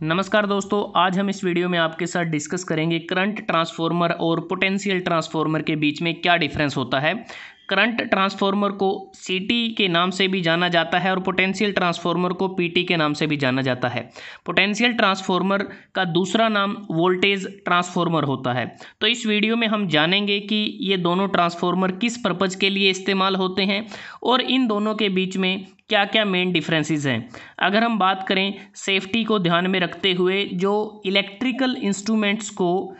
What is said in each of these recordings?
नमस्कार दोस्तों, आज हम इस वीडियो में आपके साथ डिस्कस करेंगे करंट ट्रांसफार्मर और पोटेंशियल ट्रांसफार्मर के बीच में क्या डिफरेंस होता है। करंट ट्रांसफार्मर को सीटी के नाम से भी जाना जाता है और पोटेंशियल ट्रांसफार्मर को पीटी के नाम से भी जाना जाता है। पोटेंशियल ट्रांसफार्मर का दूसरा नाम वोल्टेज ट्रांसफार्मर होता है। तो इस वीडियो में हम जानेंगे कि ये दोनों ट्रांसफार्मर किस पर्पज के लिए इस्तेमाल होते हैं और इन दोनों के बीच में क्या क्या मेन डिफरेंसेस हैं। अगर हम बात करें सेफ्टी को ध्यान में रखते हुए, जो इलेक्ट्रिकल इंस्ट्रूमेंट्स को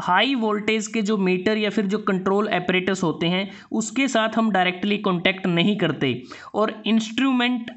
हाई वोल्टेज के जो मीटर या फिर जो कंट्रोल एपरेटस होते हैं उसके साथ हम डायरेक्टली कांटेक्ट नहीं करते और इंस्ट्रूमेंट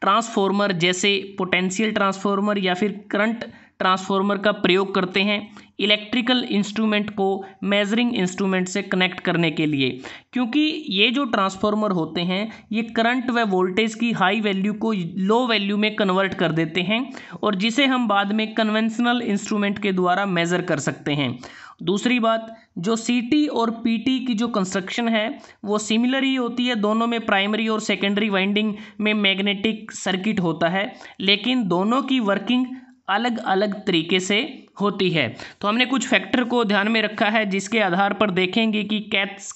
ट्रांसफार्मर जैसे पोटेंशियल ट्रांसफार्मर या फिर करंट ट्रांसफार्मर का प्रयोग करते हैं इलेक्ट्रिकल इंस्ट्रूमेंट को मेजरिंग इंस्ट्रूमेंट से कनेक्ट करने के लिए, क्योंकि ये जो ट्रांसफार्मर होते हैं ये करंट व वोल्टेज की हाई वैल्यू को लो वैल्यू में कन्वर्ट कर देते हैं और जिसे हम बाद में कन्वेंशनल इंस्ट्रूमेंट के द्वारा मेज़र कर सकते हैं। दूसरी बात, जो सीटी और पीटी की जो कंस्ट्रक्शन है वो सिमिलर ही होती है। दोनों में प्राइमरी और सेकेंडरी वाइंडिंग में मैग्नेटिक सर्किट होता है, लेकिन दोनों की वर्किंग अलग अलग तरीके से होती है। तो हमने कुछ फैक्टर को ध्यान में रखा है जिसके आधार पर देखेंगे कि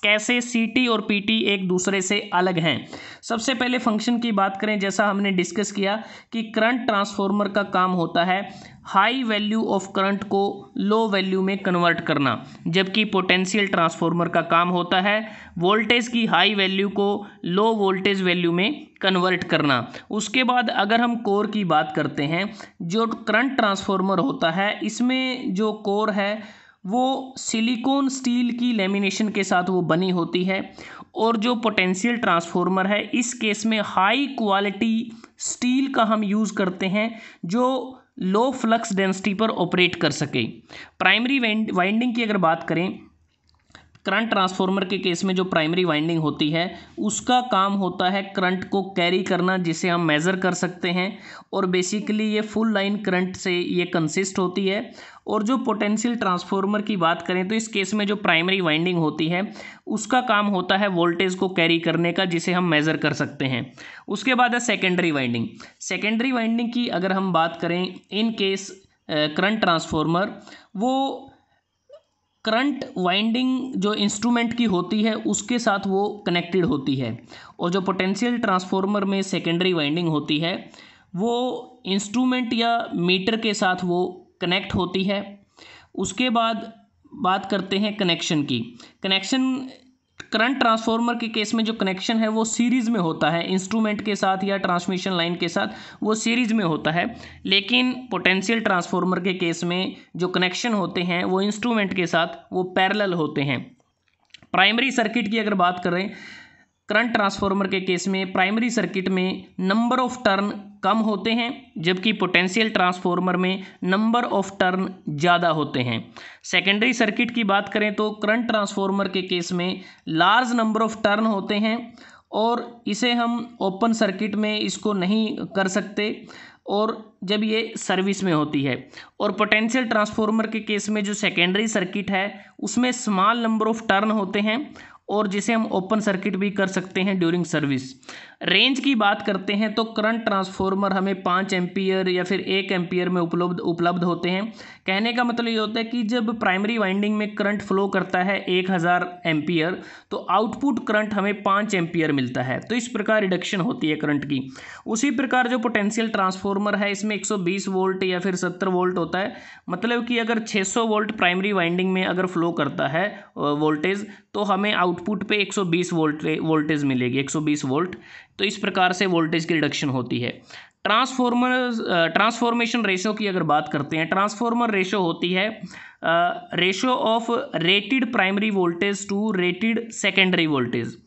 कैसे सीटी और पीटी एक दूसरे से अलग हैं। सबसे पहले फंक्शन की बात करें, जैसा हमने डिस्कस किया कि करंट ट्रांसफार्मर का काम होता है हाई वैल्यू ऑफ करंट को लो वैल्यू में कन्वर्ट करना, जबकि पोटेंशियल ट्रांसफार्मर का काम होता है वोल्टेज की हाई वैल्यू को लो वोल्टेज वैल्यू में कन्वर्ट करना। उसके बाद अगर हम कोर की बात करते हैं, जो करंट ट्रांसफार्मर होता है इसमें जो कोर है वो सिलिकॉन स्टील की लेमिनेशन के साथ वो बनी होती है और जो पोटेंशियल ट्रांसफार्मर है इस केस में हाई क्वालिटी स्टील का हम यूज़ करते हैं जो लो फ्लक्स डेंसिटी पर ऑपरेट कर सके। प्राइमरी वाइंडिंग की अगर बात करें, करंट ट्रांसफार्मर के केस में जो प्राइमरी वाइंडिंग होती है उसका काम होता है करंट को कैरी करना, जिसे हम मेज़र कर सकते हैं और बेसिकली ये फुल लाइन करंट से ये कंसिस्ट होती है। और जो पोटेंशियल ट्रांसफार्मर की बात करें तो इस केस में जो प्राइमरी वाइंडिंग होती है उसका काम होता है वोल्टेज को कैरी करने का, जिसे हम मेज़र कर सकते हैं। उसके बाद है सेकेंडरी वाइंडिंग। सेकेंडरी वाइंडिंग की अगर हम बात करें, इन केस करंट ट्रांसफार्मर वो करंट वाइंडिंग जो इंस्ट्रूमेंट की होती है उसके साथ वो कनेक्टेड होती है और जो पोटेंशियल ट्रांसफार्मर में सेकेंडरी वाइंडिंग होती है वो इंस्ट्रूमेंट या मीटर के साथ वो कनेक्ट होती है। उसके बाद बात करते हैं कनेक्शन की। कनेक्शन करंट ट्रांसफार्मर के केस में जो कनेक्शन है वो सीरीज़ में होता है इंस्ट्रूमेंट के साथ या ट्रांसमिशन लाइन के साथ, वो सीरीज़ में होता है। लेकिन पोटेंशियल ट्रांसफार्मर के केस में जो कनेक्शन होते हैं वो इंस्ट्रूमेंट के साथ वो पैरेलल होते हैं। प्राइमरी सर्किट की अगर बात करें, करंट ट्रांसफार्मर के केस में प्राइमरी सर्किट में नंबर ऑफ टर्न कम होते हैं, जबकि पोटेंशियल ट्रांसफार्मर में नंबर ऑफ टर्न ज़्यादा होते हैं। सेकेंडरी सर्किट की बात करें तो करंट ट्रांसफार्मर के केस में लार्ज नंबर ऑफ टर्न होते हैं और इसे हम ओपन सर्किट में इसको नहीं कर सकते और जब ये सर्विस में होती है। और पोटेंशियल ट्रांसफार्मर के केस में जो सेकेंडरी सर्किट है उसमें स्मॉल नंबर ऑफ टर्न होते हैं और जिसे हम ओपन सर्किट भी कर सकते हैं ड्यूरिंग सर्विस। रेंज की बात करते हैं तो करंट ट्रांसफार्मर हमें 5 एम्पियर या फिर 1 एम्पियर में उपलब्ध होते हैं। कहने का मतलब ये होता है कि जब प्राइमरी वाइंडिंग में करंट फ्लो करता है 1000 एम्पियर तो आउटपुट करंट हमें 5 एम्पियर मिलता है। तो इस प्रकार रिडक्शन होती है करंट की। उसी प्रकार जो पोटेंशियल ट्रांसफार्मर है इसमें 120 वोल्ट या फिर 70 वोल्ट होता है। मतलब कि अगर 600 वोल्ट प्राइमरी वाइंडिंग में अगर फ्लो करता है वोल्टेज तो हमें आउटपुट पे 120 वोल्टेज मिलेगी, 120 वोल्ट। तो इस प्रकार से वोल्टेज की रिडक्शन होती है। ट्रांसफॉर्मेशन रेशो की अगर बात करते हैं, ट्रांसफॉर्मर रेशो होती है ratio of rated primary voltage to rated secondary voltage.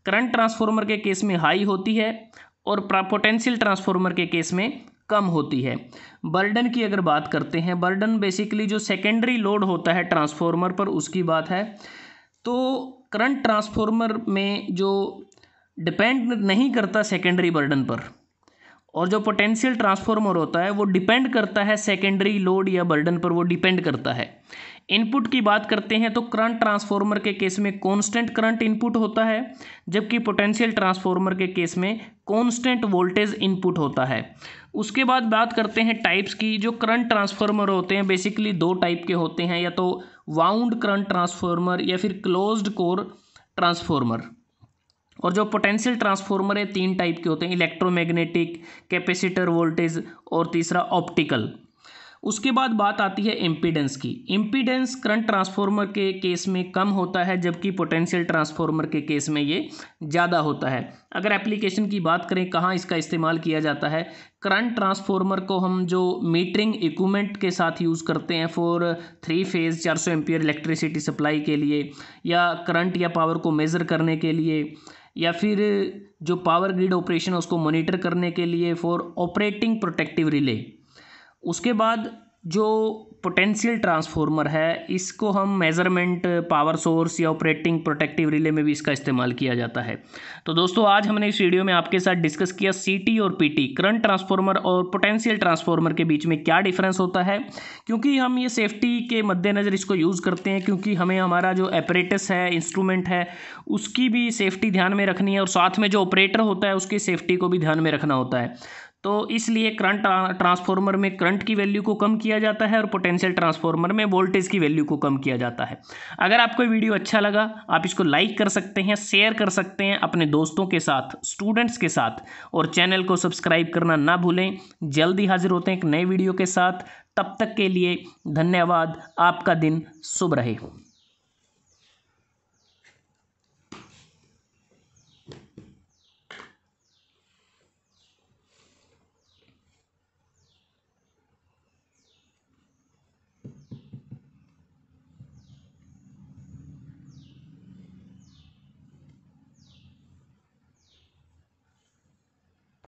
Current transformer के केस में हाई होती है और पोटेंशियल ट्रांसफॉर्मर के केस में कम होती है। बर्डन की अगर बात करते हैं, बर्डन बेसिकली जो सेकेंडरी लोड होता है ट्रांसफॉर्मर पर उसकी बात है। तो करंट ट्रांसफार्मर में जो डिपेंड नहीं करता सेकेंडरी बर्डन पर और जो पोटेंशियल ट्रांसफार्मर होता है वो डिपेंड करता है सेकेंडरी लोड या बर्डन पर, वो डिपेंड करता है। इनपुट की बात करते हैं तो करंट ट्रांसफॉर्मर के केस में कांस्टेंट करंट इनपुट होता है, जबकि पोटेंशियल ट्रांसफॉर्मर के केस में कांस्टेंट वोल्टेज इनपुट होता है। उसके बाद बात करते हैं टाइप्स की। जो करंट ट्रांसफॉर्मर होते हैं बेसिकली दो टाइप के होते हैं, या तो वाउंड करंट ट्रांसफॉर्मर या फिर क्लोज्ड कोर ट्रांसफॉर्मर। और जो पोटेंशियल ट्रांसफॉर्मर है तीन टाइप के होते हैं, इलेक्ट्रोमैग्नेटिक, कैपेसिटर वोल्टेज और तीसरा ऑप्टिकल। उसके बाद बात आती है इम्पीडेंस की। इम्पीडेंस करंट ट्रांसफॉर्मर के केस में कम होता है, जबकि पोटेंशियल ट्रांसफॉर्मर के केस में ये ज़्यादा होता है। अगर एप्लीकेशन की बात करें कहाँ इसका इस्तेमाल किया जाता है, करंट ट्रांसफॉर्मर को हम जो मीटरिंग इक्विपमेंट के साथ यूज़ करते हैं for 3 phase 400 ampere electricity supply के लिए, या करंट या पावर को मेज़र करने के लिए, या फिर जो पावर ग्रिड ऑपरेशन है उसको मॉनिटर करने के लिए फॉर ऑपरेटिंग प्रोटेक्टिव रिले। उसके बाद जो पोटेंशियल ट्रांसफॉर्मर है इसको हम मेज़रमेंट, पावर सोर्स या ऑपरेटिंग प्रोटेक्टिव रिले में भी इसका इस्तेमाल किया जाता है। तो दोस्तों आज हमने इस वीडियो में आपके साथ डिस्कस किया सीटी और पीटी, करंट ट्रांसफॉर्मर और पोटेंशियल ट्रांसफॉर्मर के बीच में क्या डिफरेंस होता है। क्योंकि हम ये सेफ्टी के मद्देनज़र इसको यूज़ करते हैं, क्योंकि हमें हमारा जो एपरेटस है, इंस्ट्रूमेंट है, उसकी भी सेफ्टी ध्यान में रखनी है और साथ में जो ऑपरेटर होता है उसकी सेफ्टी को भी ध्यान में रखना होता है। तो इसलिए करंट ट्रांसफॉर्मर में करंट की वैल्यू को कम किया जाता है और पोटेंशियल ट्रांसफॉर्मर में वोल्टेज की वैल्यू को कम किया जाता है। अगर आपको वीडियो अच्छा लगा आप इसको लाइक कर सकते हैं, शेयर कर सकते हैं अपने दोस्तों के साथ, स्टूडेंट्स के साथ, और चैनल को सब्सक्राइब करना ना भूलें। जल्दी हाजिर होते हैं एक नए वीडियो के साथ। तब तक के लिए धन्यवाद। आपका दिन शुभ रहे।